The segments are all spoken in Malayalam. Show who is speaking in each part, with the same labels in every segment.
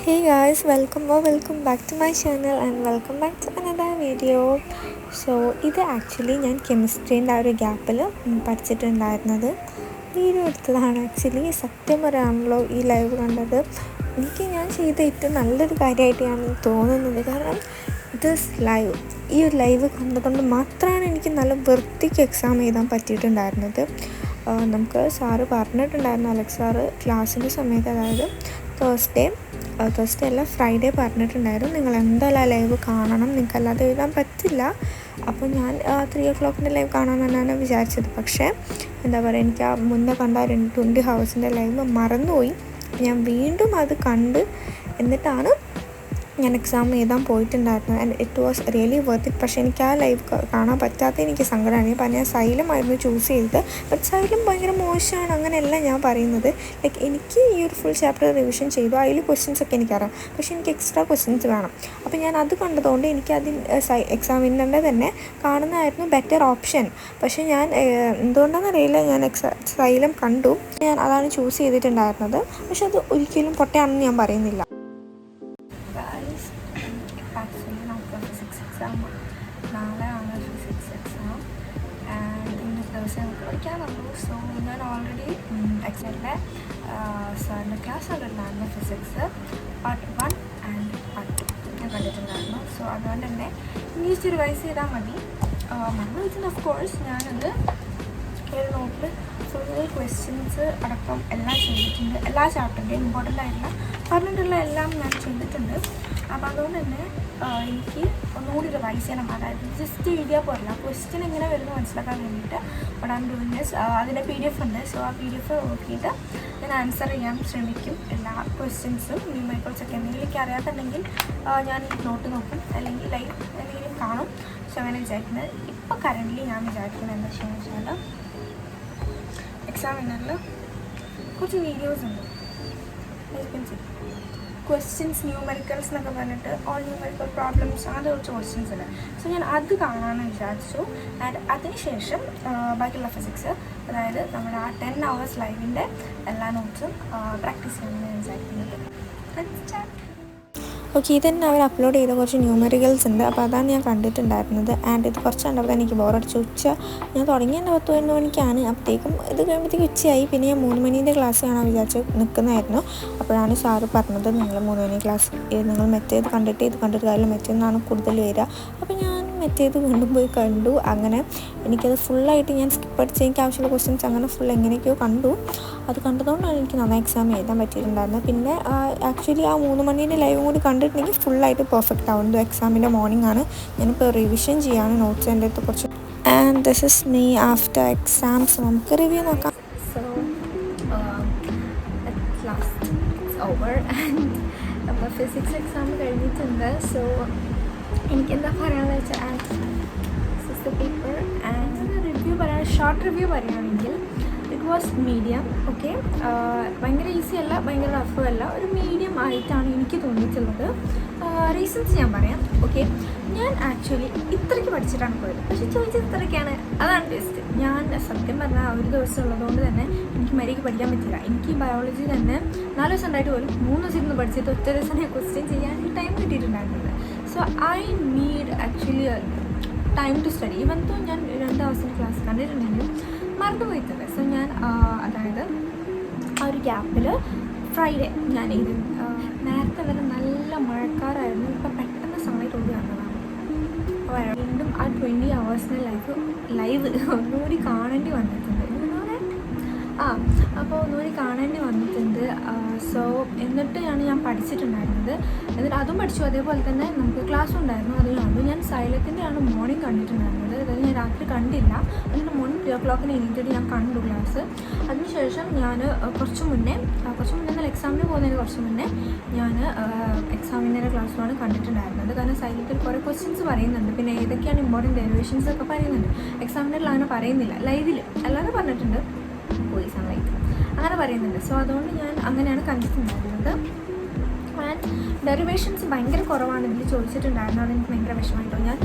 Speaker 1: Hey guys, welcome back to my channel and welcome back to another video. ഇത് ആക്ച്വലി ഞാൻ കെമിസ്ട്രീൻ്റെ ആ ഒരു ഗ്യാപ്പിൽ പഠിച്ചിട്ടുണ്ടായിരുന്നത് വീഡിയോ എടുത്തതാണ്. ആക്ച്വലി സത്യം പറയാണല്ലോ, ഈ ലൈവ് കണ്ടത് ഞാൻ ചെയ്ത ഏറ്റവും നല്ലൊരു കാര്യമായിട്ടാണ് തോന്നുന്നത്. കാരണം ഈ ഒരു ലൈവ് കണ്ടുകൊണ്ട് മാത്രമാണ് എനിക്ക് നല്ല വൃത്തിക്ക് എക്സാം എഴുതാൻ പറ്റിയിട്ടുണ്ടായിരുന്നത്. നമുക്ക് സാറ് പറഞ്ഞിട്ടുണ്ടായിരുന്നു, അലക്സ് സാറ് ക്ലാസ്സിൻ്റെ സമയത്ത്, അതായത് തേഴ്സ്ഡേ അല്ല ഫ്രൈഡേ പറഞ്ഞിട്ടുണ്ടായിരുന്നു, നിങ്ങൾ എന്തായാലും ലൈവ് കാണണം, നിങ്ങൾക്കല്ലാതെ എഴുതാൻ പറ്റില്ല. അപ്പോൾ ഞാൻ 3 o'clock ലൈവ് കാണാമെന്നാണ് വിചാരിച്ചത്. പക്ഷേ എന്താ പറയുക, എനിക്ക് ആ മുന്നേ കണ്ട 20 hours ലൈവ് മറന്നുപോയി. ഞാൻ വീണ്ടും അത് കണ്ട് എന്നിട്ടാണ് ഞാൻ എക്സാം എഴുതാൻ പോയിട്ടുണ്ടായിരുന്നു. And it was really worth it. പക്ഷേ എനിക്ക് ആ ലൈവ് കാണാൻ പറ്റാത്ത എനിക്ക് സങ്കടമാണ്. അപ്പം ഞാൻ സൈലമായിരുന്നു ചൂസ് ചെയ്തത്. ബട്ട് സൈലം ഭയങ്കര മോശമാണ്, അങ്ങനെയല്ല ഞാൻ പറയുന്നത്. എനിക്ക് ഈ ഒരു ഫുൾ ചാപ്റ്റർ റിവിഷൻ ചെയ്തു, അതിൽ ക്വസ്റ്റ്യൻസൊക്കെ എനിക്കറിയാം, പക്ഷേ എനിക്ക് എക്സ്ട്രാ ക്വസ്റ്റ്യൻസ് വേണം. അപ്പോൾ ഞാൻ അത് കണ്ടതുകൊണ്ട് എനിക്ക് എക്സാമിൻ്റെ തന്നെ കാണുന്നതായിരുന്നു ബെറ്റർ ഓപ്ഷൻ. പക്ഷേ ഞാൻ എന്തുകൊണ്ടാണെന്നറിയില്ല, ഞാൻ സൈലം കണ്ടു, ഞാൻ അതാണ് ചൂസ് ചെയ്തിട്ടുണ്ടായിരുന്നത്. പക്ഷെ അത് ഒരിക്കലും പൊട്ടയാണെന്ന് ഞാൻ പറയുന്നില്ല. ആക്ച്വലി നമുക്ക് ഫിസിക്സ് എക്സാം നാളെയാണ് ഫിസിക്സ് എക്സാം. ആൻഡ് ഇന്ന് ദിവസം നമുക്ക് പഠിക്കാനുള്ളൂ. സോ ഞാൻ ഓൾറെഡി എക്സാമിൻ്റെ സാറിൻ്റെ ക്ലാസ് കണ്ടിട്ടുണ്ടായിരുന്നു, ഫിസിക്സ് പാർട്ട് 1 ആൻഡ് പാർട്ട് 2 ഞാൻ കണ്ടിട്ടുണ്ടായിരുന്നു. സോ അതുകൊണ്ട് തന്നെ ഇംഗ്ലീഷ് റിവൈസ് ചെയ്താൽ മതി. മറന്നു വെച്ചാൽ ഓഫ് കോഴ്സ് ഞാനത് ഒരു നോട്ടിൽ ഫുൾ ക്വസ്റ്റ്യൻസ് അടക്കം എല്ലാം ചെയ്തിട്ടുണ്ട്. എല്ലാ ചാപ്റ്ററിൻ്റെയും ഇമ്പോർട്ടൻ്റ് ആയിട്ടുള്ള പറഞ്ഞിട്ടുള്ള എല്ലാം ഞാൻ ചെയ്തിട്ടുണ്ട്. അപ്പോൾ അതുകൊണ്ട് തന്നെ എനിക്ക് ഒന്നുകൂടി റിവൈസ് ചെയ്യണം. അതായത് ജസ്റ്റ് എഴുതിയാൽ പോരല്ല, ക്വസ്റ്റ്യൻ എങ്ങനെ വരുന്നത് മനസ്സിലാക്കാൻ വേണ്ടിയിട്ട് what I am doing this. അതിൻ്റെ PDF ഉണ്ട്. സോ ആ PDF നോക്കിയിട്ട് ഞാൻ ആൻസർ ചെയ്യാൻ ശ്രമിക്കും. എല്ലാ ക്വസ്റ്റ്യൻസും ന്യൂമറിക്കൽസൊക്കെ എന്തെങ്കിലും എനിക്ക് അറിയാത്തുണ്ടെങ്കിൽ ഞാൻ നോട്ട് നോക്കും, അല്ലെങ്കിൽ ലൈവ് എന്തെങ്കിലും കാണും. സോ അങ്ങനെ വിചാരിക്കുന്നത്. ഇപ്പോൾ കറൻ്റ്ലി ഞാൻ വിചാരിക്കുന്നത് എന്താ ചെയ്യുന്നത് വെച്ചാൽ, എക്സാമിനറിൽ കുറച്ച് വീഡിയോസ് ഉണ്ട്, ക്വസ്റ്റ്യൻസ് ന്യൂമറിക്കൽസ് എന്നൊക്കെ പറഞ്ഞിട്ട് ഓൾ ന്യൂമറിക്കൽ പ്രോബ്ലംസ്, അങ്ങനത്തെ കുറച്ച് ക്വസ്റ്റ്യൻസ് ഉണ്ട്. സോ ഞാൻ അത് കാണാമെന്ന് വിചാരിച്ചു. ആൻഡ് അതിനുശേഷം ബാക്കിയുള്ള ഫിസിക്സ്, അതായത് നമ്മുടെ ആ 10 hours ലൈവിൻ്റെ എല്ലാ നോട്ട്സും പ്രാക്ടീസ് ചെയ്യണമെന്ന് വിചാരിക്കുന്നത്. ഓക്കെ, ഇതന്നെ അവർ അപ്ലോഡ് ചെയ്ത കുറച്ച് ന്യൂമറിക്കൽസ് ഉണ്ട്. അപ്പോൾ അതാണ് ഞാൻ കണ്ടിട്ടുണ്ടായിരുന്നത്. ആൻഡ് ഇത് കുറച്ച് കണ്ടപ്പോൾ എനിക്ക് ബോറടിച്ചു. ഞാൻ തുടങ്ങിയത് 10 മണിക്കാണ്. അപ്പോഴത്തേക്കും ഇത് കഴിയുമ്പോഴത്തേക്കും ഉച്ചയായി. പിന്നെ ഞാൻ 3 മണീൻ്റെ ക്ലാസ് കാണാൻ വിചാരിച്ച് നിൽക്കുന്നതായിരുന്നു. അപ്പോഴാണ് സാറ് പറഞ്ഞത്, നിങ്ങൾ 3 മണി ക്ലാസ് നിങ്ങൾ മെത്തേഡ് കണ്ടിട്ട് കാര്യം മെത്തേഡിനാണ് കൂടുതൽ വരിക. അപ്പോൾ ഞാൻ മെത്തേഡ് വീണ്ടും പോയി കണ്ടു. അങ്ങനെ എനിക്കത് ഫുള്ളായിട്ട് ഞാൻ സ്കിപ്പ് അടിച്ച് എനിക്ക് ആവശ്യമുള്ള ക്വസ്റ്റ്യൻസ് അങ്ങനെ ഫുൾ എങ്ങനെയൊക്കെയോ കണ്ടു. അത് കണ്ടതുകൊണ്ടാണ് എനിക്ക് നന്നായി എക്സാം എഴുതാൻ പറ്റിയിട്ടുണ്ടായിരുന്നത്. പിന്നെ ആക്ച്വലി ആ 3 മണീൻ്റെ ലൈവും കൂടി കണ്ടിട്ടുണ്ടെങ്കിൽ ഫുള്ളായിട്ട് പെർഫെക്റ്റ് ആവുന്നത് എക്സാമിൻ്റെ മോർണിംഗ് ആണ്. ഞാനിപ്പോൾ റിവിഷൻ ചെയ്യാണ് നോട്ട്സ് എൻ്റെ അടുത്ത് കുറച്ച്. And this is me after exams. നമുക്ക് റിവ്യൂ നോക്കാം. So last it's over and അപ്പോൾ ഫിസിക്സ് എക്സാം കഴിഞ്ഞിട്ടുണ്ട്. സോ എനിക്കെന്താ പറയാമെന്ന് വെച്ചാൽ, this the paper. And review പറയാൻ, ഷോർട്ട് റിവ്യൂ പറയുകയാണെങ്കിൽ ഇറ്റ് വാസ് മീഡിയം. ഓക്കെ, ഭയങ്കര ഈസി അല്ല, ഭയങ്കര റഫും അല്ല, ഒരു മീഡിയം ആയിട്ടാണ് എനിക്ക് തോന്നിയിട്ടുള്ളത്. റീസൺസ് ഞാൻ പറയാം. ഓക്കെ, ഞാൻ ആക്ച്വലി ഇത്രയ്ക്ക് പഠിച്ചിട്ടാണ് പോയത്, പക്ഷേ ചോദിച്ചത് ഇത്രയ്ക്കാണ്, അതാണ് ടെസ്റ്റ്. ഞാൻ സത്യം പറഞ്ഞാൽ ഒരു ദിവസം ഉള്ളതുകൊണ്ട് തന്നെ എനിക്ക് മര്യാദയ്ക്ക് പഠിക്കാൻ പറ്റില്ല. എനിക്ക് ബയോളജി തന്നെ 4 ദിവസം ഉണ്ടായിട്ട് പോലും 3 ദിവസം ഇരുന്ന് പഠിച്ചിട്ട് ഒറ്റ ദിവസം ഞാൻ ക്വസ്റ്റ്യൻ ചെയ്യാൻ ടൈം കിട്ടിയിട്ടുണ്ടായിരുന്നത്. So I need actually time to study. Even though 2 ദിവസത്തിന് ക്ലാസ് കണ്ടിട്ടുണ്ടെങ്കിലും മറന്നുപോയിട്ടുണ്ട്. സോ ഞാൻ അതായത് ആ ഒരു ഗ്യാപ്പിൽ ഫ്രൈഡേ ഞാൻ ഇത് നേരത്തെ ഉള്ളത് നല്ല മഴക്കാറായിരുന്നു. ഇപ്പം പെട്ടെന്ന് സമയത്ത് ഓടി വന്നതാണ്. വീണ്ടും ആ 20 hours ലൈവ് ഒന്നുകൂടി കാണേണ്ടി വന്നിട്ടുണ്ട്. അപ്പോൾ ഒന്നുകൂടി കാണേണ്ടി വന്നിട്ടുണ്ട്. സോ എന്നിട്ടാണ് ഞാൻ പഠിച്ചിട്ടുണ്ടായിരുന്നത്. എന്നിട്ട് അതും പഠിച്ചു. അതേപോലെ തന്നെ നമുക്ക് ക്ലാസ്സും ഉണ്ടായിരുന്നു. അതും ഞാൻ സൈലത്തിൻ്റെയാണ് മോർണിംഗ് കണ്ടിട്ടുണ്ടായിരുന്നത്. അതായത് ഞാൻ രാത്രി കണ്ടില്ല. എന്നിട്ട് മോർണിംഗ് 3 o'clock എണീറ്റിട്ട് ഞാൻ കണ്ടു ക്ലാസ്. അതിനുശേഷം ഞാൻ കുറച്ച് മുന്നേ എന്നാൽ എക്സാമിന് പോകുന്നതിന് കുറച്ച് മുന്നേ ഞാൻ എക്സാമിൻ്റെ ക്ലാസ്സുമാണ് കണ്ടിട്ടുണ്ടായിരുന്നത്. കാരണം സൈലത്തിൽ കുറേ ക്വസ്റ്റ്യൻസ് പറയുന്നുണ്ട്, പിന്നെ ഏതൊക്കെയാണ് ഇമ്പോർട്ടൻറ്റ് ഡെറിവേഷൻസ് ഒക്കെ പറയുന്നുണ്ട്. എക്സാമിനറിൽ അങ്ങനെ പറയുന്നില്ല, ലൈവിൽ അല്ലാതെ പറഞ്ഞിട്ടുണ്ട്, പോയി സമയത്ത് അങ്ങനെ പറയുന്നുണ്ട്. സോ അതുകൊണ്ട് ഞാൻ അങ്ങനെയാണ് കണ്ടിട്ടുണ്ടായിരുന്നത്. ആൻഡ് ഡെറിവേഷൻസ് ഭയങ്കര കുറവാണ് ഇതിൽ ചോദിച്ചിട്ടുണ്ടായിരുന്നു. അതെനിക്ക് ഭയങ്കര വിഷമമായിട്ടോ. ഞാൻ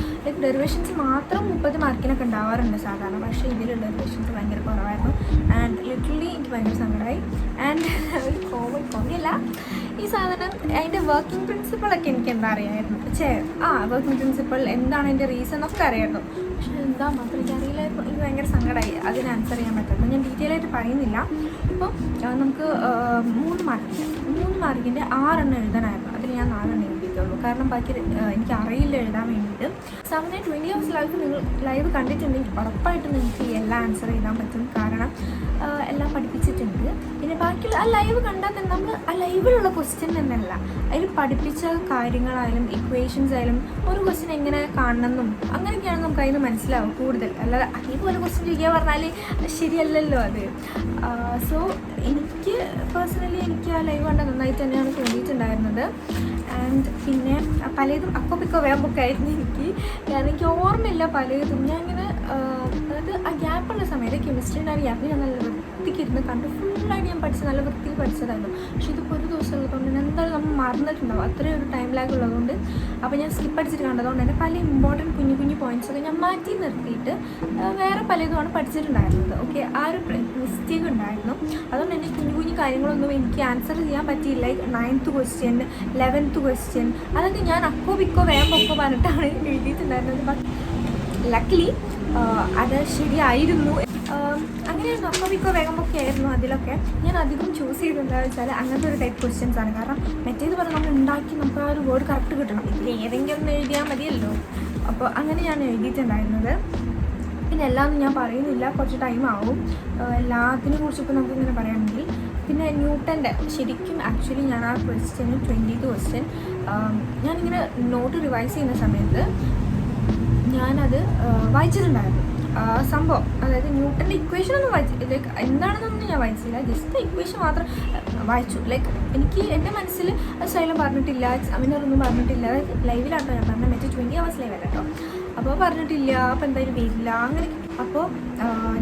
Speaker 1: ഡെറിവേഷൻസ് മാത്രം 30 മാർക്കിനൊക്കെ ഉണ്ടാവാറുണ്ട് സാധാരണ, പക്ഷേ ഇതിൽ ഡെറിവേഷൻസ് ഭയങ്കര കുറവായിരുന്നു. ആൻഡ് ലിറ്ററലി എനിക്ക് ഭയങ്കര സങ്കടമായി. ആൻഡ് ഒരു കോമഡി അല്ല, എന്നല്ല, ഈ സാധനം അതിൻ്റെ വർക്കിംഗ് പ്രിൻസിപ്പിളൊക്കെ എനിക്ക് എന്താ അറിയാമായിരുന്നു. പക്ഷേ വർക്കിംഗ് പ്രിൻസിപ്പിൾ എന്താണ് അതിൻ്റെ റീസൺ ഒക്കെ അറിയായിരുന്നു. പക്ഷേ എന്താ മാത്രം എനിക്ക് അറിയില്ലായിരുന്നു. എനിക്ക് ഭയങ്കര സങ്കടമായി അതിന് ആൻസർ ചെയ്യാൻ പറ്റുള്ളൂ. ഞാൻ ഡീറ്റെയിൽ ആയിട്ട് പറയുന്നില്ല. ഇപ്പോൾ നമുക്ക് 3 മാർക്കിൻ്റെ 6 എണ്ണം എഴുതാനായിരുന്നു. അതിൽ ഞാൻ 4 എണ്ണം എഴുതിയിട്ടുള്ളൂ. കാരണം ബാക്കി എനിക്ക് അറിയില്ല എഴുതാൻ വേണ്ടിയിട്ട്. 20 hours നിങ്ങൾ ലൈവ് കണ്ടിട്ടുണ്ടെങ്കിൽ ഉറപ്പായിട്ടും നിങ്ങൾക്ക് എല്ലാം ആൻസർ ചെയ്താൻ പറ്റും. കാരണം എല്ലാം പഠിപ്പിച്ചിട്ടുണ്ട്. പിന്നെ ബാക്കിയുള്ള ആ ലൈവ് കണ്ടാൽ തന്നെ നമ്മൾ ആ ലൈവിലുള്ള ക്വസ്റ്റ്യൻ എന്നല്ല, അതിൽ പഠിപ്പിച്ച കാര്യങ്ങളായാലും ഇക്വേഷൻസ് ആയാലും ഒരു ക്വസ്റ്റ്യൻ എങ്ങനെ കാണണമെന്നും അങ്ങനെയൊക്കെയാണ് നമുക്ക് അതിന് മനസ്സിലാവും കൂടുതൽ. അല്ലാതെ അതേപോലെ ക്വസ്റ്റ്യൻ ചോദിക്കുക പറഞ്ഞാൽ ശരിയല്ലല്ലോ അത്. സോ എനിക്ക് പേഴ്സണലി എനിക്ക് ആ ലൈവ് കണ്ടാൽ നന്നായിട്ട് തന്നെയാണ് തോന്നിയിട്ടുണ്ടായിരുന്നത്. ആൻഡ് പിന്നെ പലതും അക്കൊപ്പിക്കോ വേമ്പൊക്കെ ആയിരുന്നു എനിക്ക്. കാരണം എനിക്ക് ഓർമ്മയില്ല പലതും. ഞാൻ ഇങ്ങനെ അതായത് ആ ഗ്യാപ്പുള്ള സമയത്ത് കെമിസ്ട്രീൻ്റെ ആ ഗ്യാപ്പിൽ ഞാൻ നല്ല വൃത്തിക്ക് ഇരുന്ന് കണ്ട് ഫുള്ളായിട്ട് ഞാൻ നല്ല വൃത്തിയിൽ പഠിച്ചതായിരുന്നു. പക്ഷേ ഇതിപ്പോൾ ഒരു ദിവസം ഉള്ളതുകൊണ്ട് ഞാൻ എന്തായാലും നമ്മൾ മറന്നിട്ടുണ്ടാവും, അത്രയും ഒരു ടൈം ലാഗ് ഉള്ളതുകൊണ്ട്. അപ്പോൾ ഞാൻ സ്കിപ്പ് അടിച്ചിട്ട് കണ്ടതുകൊണ്ട് തന്നെ പല ഇമ്പോർട്ടൻറ്റ് കുഞ്ഞു പോയിൻറ്റ്സൊക്കെ ഞാൻ മാറ്റി നിർത്തിയിട്ട് വേറെ പലതുമാണ് പഠിച്ചിട്ടുണ്ടായിരുന്നത്. ഓക്കെ, ആ ഒരു മിസ്റ്റേക്ക് ഉണ്ടായിരുന്നു. അതുകൊണ്ട് തന്നെ കുഞ്ഞു കാര്യങ്ങളൊന്നും എനിക്ക് ആൻസർ ചെയ്യാൻ പറ്റിയില്ല. 9th ക്വസ്റ്റ്യൻ 11th ക്വസ്റ്റ്യൻ അതൊക്കെ ഞാൻ അക്കോ പിക്കോ വേമ്പൊക്കെ പറഞ്ഞിട്ടാണ് എഴുതിയിട്ടുണ്ടായിരുന്നത്. ബട്ട് ലക്കിലി അത് ശരിയായിരുന്നു. അങ്ങനെയായിരുന്നു. അക്കോ പിക്കോ വേഗമൊക്കെ ആയിരുന്നു. അതിലൊക്കെ ഞാൻ അധികം ചൂസ് ചെയ്തെന്താണെന്ന് വെച്ചാൽ അങ്ങനത്തെ ഒരു ടൈപ്പ് ക്വസ്റ്റ്യൻസ് ആണ്. കാരണം മറ്റേത് പറഞ്ഞാൽ നമ്മൾ ഉണ്ടാക്കി നമുക്ക് ആ ഒരു വേർഡ് കറക്റ്റ് കിട്ടണം. ഇതിൽ ഏതെങ്കിലും ഒന്ന് എഴുതിയാൽ മതിയല്ലോ. അപ്പോൾ അങ്ങനെ ഞാൻ എഴുതിയിട്ടുണ്ടായിരുന്നത്. പിന്നെ എല്ലാം ഞാൻ പറയുന്നില്ല, കുറച്ച് ടൈം ആവും എല്ലാത്തിനെ കുറിച്ച്. ഇപ്പോൾ നമുക്കിങ്ങനെ പറയുകയാണെങ്കിൽ പിന്നെ ന്യൂട്ടൻ്റെ ശരിക്കും ആക്ച്വലി ഞാൻ ആ ക്വസ്റ്റ്യന് 20th ക്വസ്റ്റ്യൻ ഞാനിങ്ങനെ നോട്ട് റിവൈസ് ചെയ്യുന്ന സമയത്ത് ഞാനത് വായിച്ചിട്ടുണ്ടായിരുന്നു. സംഭവം അതായത് ന്യൂട്ടൻ്റെ ഇക്വേഷനൊന്നും ലൈക്ക് എന്താണെന്നൊന്നും ഞാൻ വായിച്ചില്ല, ജസ്റ്റ് ഇക്വേഷൻ മാത്രം വായിച്ചു. ലൈക്ക് എനിക്ക് എൻ്റെ മനസ്സിൽ ശൈലം പറഞ്ഞിട്ടില്ല, എക്സാമിനറൊന്നും പറഞ്ഞിട്ടില്ല. അതായത് ലൈവിലാട്ടോ ഞാൻ പറഞ്ഞത്, മറ്റേ 20 hours ലൈവല്ല കേട്ടോ. അപ്പോൾ പറഞ്ഞിട്ടില്ല, അപ്പോൾ എന്തായാലും വരില്ല അങ്ങനെ. അപ്പോൾ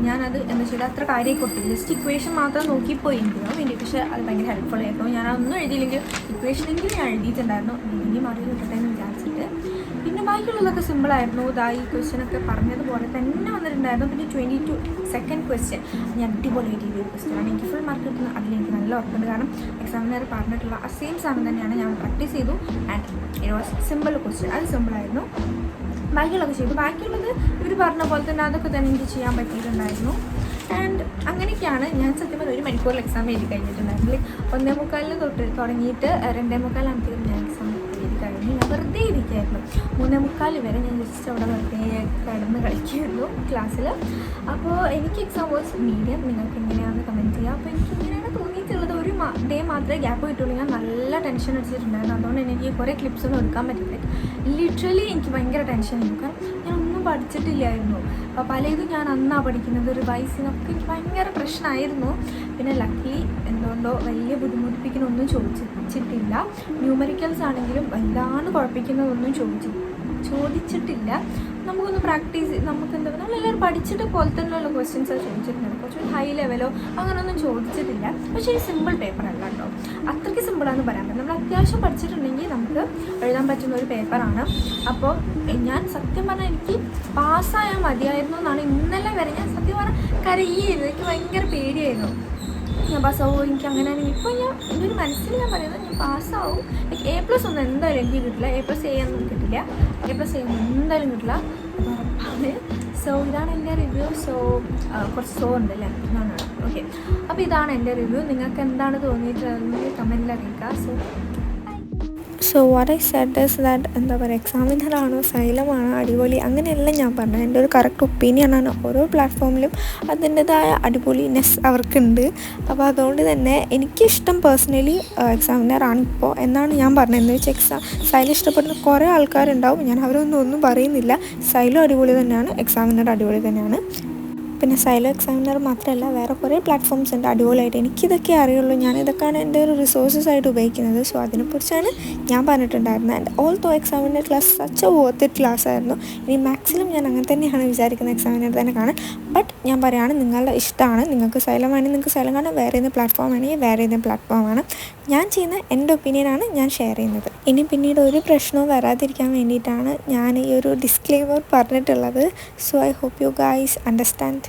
Speaker 1: ഞാനത് എന്താ ചെയ്താൽ അത്ര കാര്യമായി കൊടുത്തില്ല, ജസ്റ്റ് ഇക്വേഷൻ മാത്രം നോക്കിപ്പോയി എനിക്ക് വേണ്ടി. പക്ഷേ അത് ഭയങ്കര ഹെൽപ്ഫുൾ ആയിരുന്നു. ഞാനതൊന്നും എഴുതിയില്ലെങ്കിൽ ഇക്വേഷനെങ്കിലും ഞാൻ എഴുതിയിട്ടുണ്ടായിരുന്നു, ഇനി മാറി കിട്ടട്ടെ എന്ന് വിചാരിച്ചിട്ട്. പിന്നെ ബാക്കിയുള്ളതൊക്കെ സിമ്പിളായിരുന്നു. ഈ ക്വസ്റ്റ്യനൊക്കെ പറഞ്ഞതുപോലെ തന്നെ വന്നിട്ടുണ്ടായിരുന്നു. പിന്നെ 22nd ക്വസ്റ്റ്യൻ ഞാൻ അടിപൊളി എഴുതിയ ക്വസ്റ്റ്യനാണ്. എനിക്ക് ഫുൾ മാർക്ക് കിട്ടുന്നത് അതിലെനിക്ക് നല്ല ഉറപ്പുണ്ട്. കാരണം എക്സാമിനർ പറഞ്ഞിട്ടുള്ള ആ സെയിം സാധനം തന്നെയാണ് ഞാൻ പ്രാക്ടീസ് ചെയ്തു. And it was simple question, അത് സിമ്പിളായിരുന്നു. ബാക്കിയുള്ളതൊക്കെ ചെയ്തു. ബാക്കിയുള്ളത് ഇവർ പറഞ്ഞ പോലെ തന്നെ അതൊക്കെ തന്നെ എനിക്ക് ചെയ്യാൻ പറ്റിയിട്ടുണ്ടായിരുന്നു. ആൻഡ് അങ്ങനെയൊക്കെയാണ് ഞാൻ സത്യം പറഞ്ഞാൽ 1 മണിക്കൂറിൽ എക്സാം എഴുതി കഴിഞ്ഞിട്ടുണ്ടായിരുന്നു. ലൈക്ക് 1:45 തൊട്ട് തുടങ്ങിയിട്ട് 2:45 ഞാൻ എക്സാം എഴുതി കഴിഞ്ഞു. ഞാൻ വെറുതെ ഇരിക്കുകയായിരുന്നു. 3:45 വരെ ഞാൻ ജസ്റ്റ് അവിടെ വെറുതെ കിടന്ന് കളിക്കുമായിരുന്നു ക്ലാസ്സിൽ. അപ്പോൾ എനിക്ക് എക്സാം വാസ് മീഡിയം. നിങ്ങൾക്ക് എങ്ങനെയാണെന്ന് കമൻറ്റ് ചെയ്യുക. അപ്പോൾ എനിക്ക് ഇങ്ങനെയാണ് തോന്നിയിട്ടുള്ളത്. ഒരു ഡേ മാത്രമേ ഗ്യാപ്പ് കിട്ടുള്ളൂ. ഞാൻ നല്ല ടെൻഷൻ അടിച്ചിട്ടുണ്ടായിരുന്നു. അതുകൊണ്ട് എനിക്ക് കുറേ ക്ലിപ്സൊന്നും എടുക്കാൻ പറ്റില്ല. ലിറ്ററലി എനിക്ക് ഭയങ്കര ടെൻഷനായിരുന്നു. കാരണം ഞാൻ ഒന്നും പഠിച്ചിട്ടില്ലായിരുന്നു. പലതും ഞാൻ അന്നാണ് പഠിക്കുന്നത്. റിവൈസിനൊക്കെ എനിക്ക് ഭയങ്കര പ്രശ്നമായിരുന്നു. പിന്നെ ലക്കിലി എന്തുകൊണ്ടോ വലിയ ബുദ്ധിമുട്ടിപ്പിക്കുന്നൊന്നും ചോദിച്ചിട്ടില്ല. ന്യൂമറിക്കൽസ് ആണെങ്കിലും വല്ലാണ്ട് കുഴപ്പിക്കുന്നതൊന്നും ചോദിച്ചിട്ടില്ല. നമുക്കൊന്ന് പ്രാക്ടീസ് നമുക്ക് എന്താ പറയുക, നമ്മളെല്ലാവരും പഠിച്ചിട്ട് പോലെ തന്നെയുള്ള ക്വസ്റ്റ്യൻസാണ് ചോദിച്ചിട്ടുണ്ട്. കുറച്ചുകൂടി ഹൈ ലെവലോ അങ്ങനെയൊന്നും ചോദിച്ചിട്ടില്ല. പക്ഷേ ഈ സിമ്പിൾ പേപ്പർ അല്ല കേട്ടോ, അത്രയ്ക്ക് സിമ്പിളാണെന്ന് പറയാൻ പറ്റും. നമ്മൾ അത്യാവശ്യം പഠിച്ചിട്ടുണ്ടെങ്കിൽ നമുക്ക് എഴുതാൻ പറ്റുന്ന ഒരു പേപ്പറാണ്. അപ്പോൾ ഞാൻ സത്യം പറഞ്ഞാൽ എനിക്ക് പാസ്സായാൽ മതിയായിരുന്നു എന്നാണ് ഇന്നലെ വരെ ഞാൻ സത്യം പറഞ്ഞാൽ കരയുകയായിരുന്നു. എനിക്ക് ഭയങ്കര പേടിയായിരുന്നു ഞാൻ പാസ്സാവും, എനിക്ക് അങ്ങനെയാണെങ്കിൽ. ഇപ്പോൾ എൻ്റെ ഒരു മനസ്സിൽ ഞാൻ പറയുന്നത് ഞാൻ പാസ്സാവും. ലൈക്ക് A+ ഒന്നും എന്തായാലും എനിക്ക് കിട്ടില്ല, A+ ചെയ്യാനൊന്നും കിട്ടില്ല, A+ എന്തായാലും കിട്ടില്ല ഉറപ്പാണ്. സോ ഇതാണ് എൻ്റെ റിവ്യൂ. കുറച്ച് ഉണ്ട് അല്ലേ, എന്നാണ്. ഓക്കെ, അപ്പോൾ ഇതാണ് എൻ്റെ റിവ്യൂ. നിങ്ങൾക്ക് എന്താണ് തോന്നിയിട്ടുള്ളതെന്ന് കമൻറ്റിൽ അറിയിക്കുക. So what I said is that എന്താ പറയുക, എക്സാമിനറാണോ സൈലമാണോ അടിപൊളി അങ്ങനെയല്ല ഞാൻ പറഞ്ഞത്. എൻ്റെ ഒരു കറക്റ്റ് ഒപ്പീനിയനാണ്. ഓരോ പ്ലാറ്റ്ഫോമിലും അതിൻ്റെതായ അടിപൊളിനെസ് അവർക്കുണ്ട്. അപ്പോൾ അതുകൊണ്ട് തന്നെ എനിക്കിഷ്ടം പേഴ്സണലി എക്സാമിനറാണ് ഇപ്പോൾ എന്നാണ് ഞാൻ പറഞ്ഞത്. എന്ന് വെച്ചാൽ സൈലം ഇഷ്ടപ്പെടുന്ന കുറേ ആൾക്കാരുണ്ടാവും. ഞാൻ അവരൊന്നും പറയുന്നില്ല. സൈലം അടിപൊളി തന്നെയാണ്, എക്സാമിനർ അടിപൊളി തന്നെയാണ്. പിന്നെ സൈലോ എക്സാമിനർ മാത്രമല്ല വേറെ കുറേ പ്ലാറ്റ്ഫോംസ് ഉണ്ട് അടിപൊളിയായിട്ട്. എനിക്കിതൊക്കെ അറിയുള്ളൂ, ഞാനിതൊക്കെയാണ് എൻ്റെ ഒരു റിസോഴ്സസ് ആയിട്ട് ഉപയോഗിക്കുന്നത്. സോ അതിനെക്കുറിച്ചാണ് ഞാൻ പറഞ്ഞിട്ടുണ്ടായിരുന്നത്. And also examiner class such A worth it class ആയിരുന്നു. ഇനി മാക്സിമം ഞാൻ അങ്ങനെ തന്നെയാണ് വിചാരിക്കുന്നത്, എക്സാമിനർ തന്നെ കാണാൻ. ബട്ട് ഞാൻ പറയുകയാണ്, നിങ്ങളുടെ ഇഷ്ടമാണ്. നിങ്ങൾക്ക് സൈലം വേണമെങ്കിൽ നിങ്ങൾക്ക് സൈലം കാണാം, വേറെ ഏതെങ്കിലും പ്ലാറ്റ്ഫോം ആണെങ്കിൽ വേറെ ഏതെങ്കിലും പ്ലാറ്റ്ഫോമാണ്. ഞാൻ ചെയ്യുന്ന എൻ്റെ ഒപ്പീനിയനാണ് ഞാൻ ഷെയർ ചെയ്യുന്നത്. ഇനി പിന്നീട് ഒരു പ്രശ്നവും വരാതിരിക്കാൻ വേണ്ടിയിട്ടാണ് ഞാൻ ഈ ഒരു ഡിസ്ക്ലെയിമർ പറഞ്ഞിട്ടുള്ളത്. So I hope you guys understand.